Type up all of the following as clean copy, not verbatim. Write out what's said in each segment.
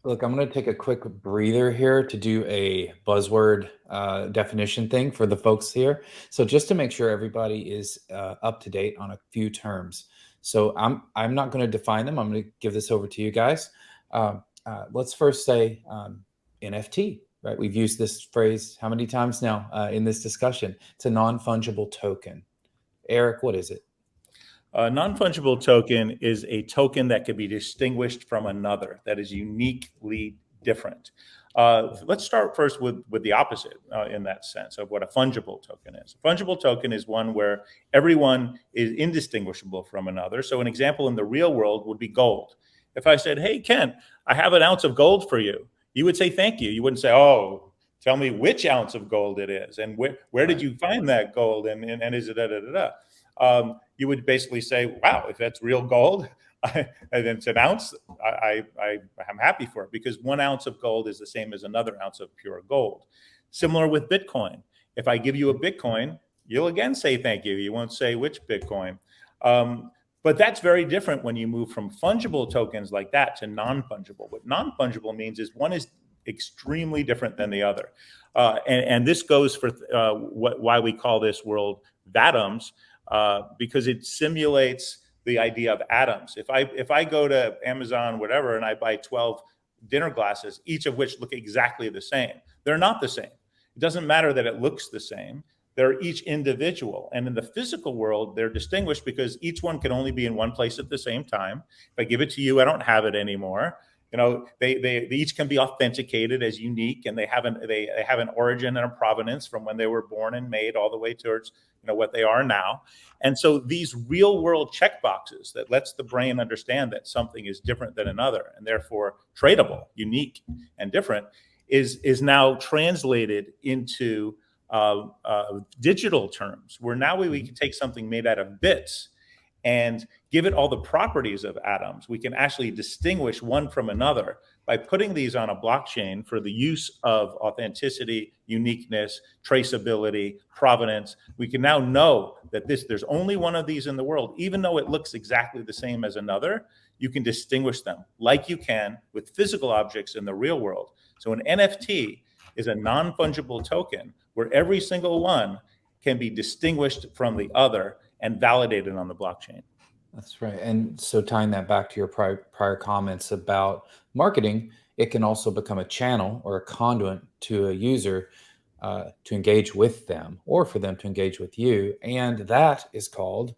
Look, I'm going to take a quick breather here to do a buzzword definition thing for the folks here. So just to make sure everybody is up to date on a few terms. So I'm not going to define them. I'm going to give this over to you guys. Let's first say NFT, right? We've used this phrase how many times now in this discussion? It's a non-fungible token. Eric, what is it? A non-fungible token is a token that can be distinguished from another, that is uniquely different. Let's start first with the opposite in that sense of what a fungible token is. A fungible token is one where everyone is indistinguishable from another. So an example in the real world would be gold. If I said, hey, Kent, I have an ounce of gold for you, you would say thank you. You wouldn't say, oh, tell me which ounce of gold it is and where did you find that gold and is it da da da da. You would basically say, wow, if that's real gold, and it's an ounce, I'm happy for it because 1 ounce of gold is the same as another ounce of pure gold. Similar with Bitcoin. If I give you a Bitcoin, you'll again say thank you. You won't say which Bitcoin. But that's very different when you move from fungible tokens like that to non-fungible. What non-fungible means is one is extremely different than the other. And this goes for why we call this world VATOMs, because it simulates the idea of atoms. If I go to Amazon, whatever, and I buy 12 dinner glasses, each of which look exactly the same, they're not the same. It doesn't matter that it looks the same. They're each individual. And in the physical world, they're distinguished because each one can only be in one place at the same time. If I give it to you, I don't have it anymore. You know, they each can be authenticated as unique, and they have an origin and a provenance from when they were born and made all the way towards what they are now. And so these real world checkboxes that lets the brain understand that something is different than another and therefore tradable, unique, and different is now translated into digital terms, where now we can take something made out of bits and give it all the properties of atoms. We can actually distinguish one from another by putting these on a blockchain for the use of authenticity, uniqueness, traceability, provenance. We can now know that there's only one of these in the world. Even though it looks exactly the same as another, you can distinguish them like you can with physical objects in the real world. So an NFT is a non-fungible token where every single one can be distinguished from the other and validated on the blockchain. That's right. And so tying that back to your prior comments about marketing, it can also become a channel or a conduit to a user to engage with them or for them to engage with you. And that is called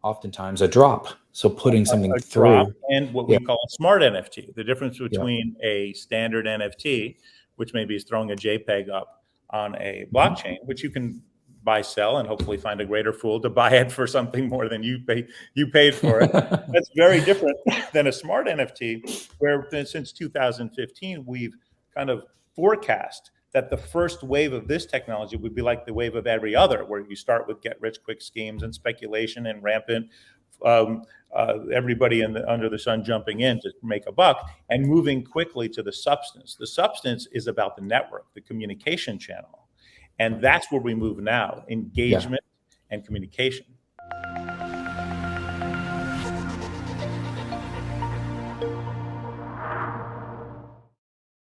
oftentimes a drop. So putting something A drop through. and what Yeah. we call a smart NFT. The difference Yeah. between a standard NFT, which maybe is throwing a JPEG up on a Mm-hmm. blockchain, which you can buy, sell, and hopefully find a greater fool to buy it for something more than you paid for it. That's very different than a smart NFT, where since 2015 we've kind of forecast that the first wave of this technology would be like the wave of every other, where you start with get rich quick schemes and speculation and rampant everybody under the sun jumping in to make a buck and moving quickly to the substance. The substance is about the network, the communication channel. And that's where we move now, engagement and communication.